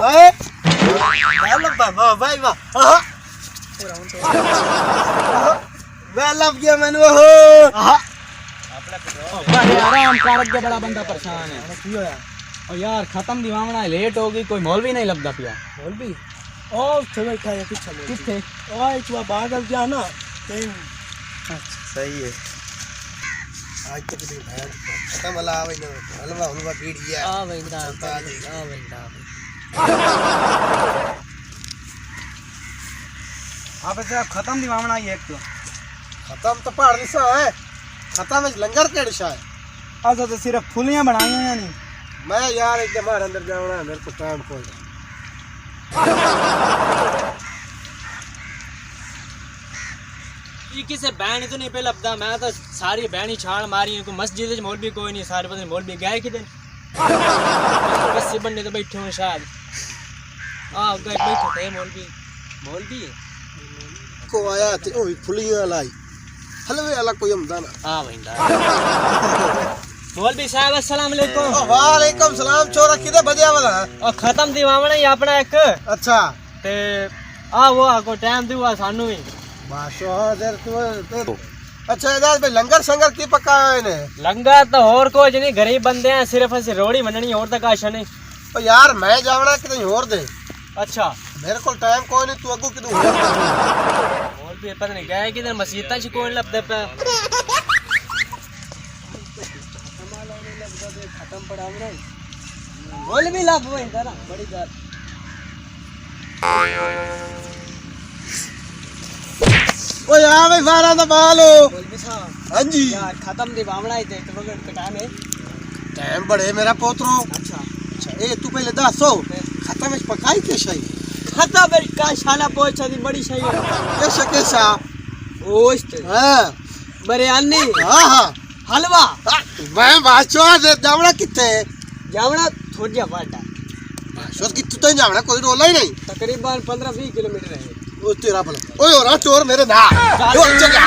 ओए लग वाह भाई वाह वे लग गया मैंने हो बड़े आराम कारक के बड़ा बंदा परेशान है की होया और यार खत्म दीवाना लेट हो गई कोई मौलवी नहीं लगदा पिया मौलवी ओ चलो बैठा है पीछे किथे ओए तू बादल जा ना सही है आज तक भी भाई खत्म वाला आवे ना हलवा हलवा पीड़िया आ वेंदा आ वेंदा आप ऐसे खत्म दीवाना ही एक तो खत्म तो पहाड़ दिशा है खत्म में लंगर के दिशा है अच्छा तो सिर्फ फुलियां बनाई हैं या नहीं मैं यार एकदम बाहर अंदर जाना है मेरे को टाइम कोई ये किसे बैन तो नहीं पे लबदा मैं तो सारी बैनी छाड़ मारी है को मस्जिद में मौलवी कोई नहीं सारे पता मौलवी गए किधर बस बंदे तो बैठे हैं शायद आ गए बैठे थे मौलवी मौलवी को आया थे ओए फुलियां लाई हलवे वाला कोई हमदा ना हां भाईंदा मौलवी साहब अस्सलाम वालेकुम वालेकुम सलाम छोरा किधर बजा वाला और खत्म दीवाना ही अपना एक अच्छा ते आ वो को टाइम दिवा सानू भी बाशो देर तू अच्छा इधर पे लंगर संगर की पकाया है लंगर तो और कुछ नहीं गरीब बंदे हैं सिर्फ ऐसे रोड़ी बननी और तक आशा नहीं ओ यार मैं जावना कि कहीं और दे अच्छा मेरे को टाइम कोई नहीं तू अगू किदू और और भी पता नहीं गए किधर मस्जिद च कोई लबदे पे खत्म पड़ा हमने बोल भी लब वो इधर बड़ी बात ओ यार भाई बारा दा बालो बोल भी साहब हां जी यार खत्म दी बावड़ा ही थे तो वगैरह का टाइम है टाइम बड़े मेरा पोतरो अच्छा अच्छा ए तू पहले दसो खत्म में पकाई के सही खत्म में का शाला पहुंचा दी बड़ी सही है कैसा कैसा ओस्ट हां बिरयानी हां हां हलवा मैं बाचो दे जावना किथे जावड़ा थोड़ा वाटा बाचो किथे तो जावना कोई रोला ही नहीं तकरीबन 15-20 किलोमीटर है ओ तेरा भला ओए ओरा चोर मेरे ना चल जा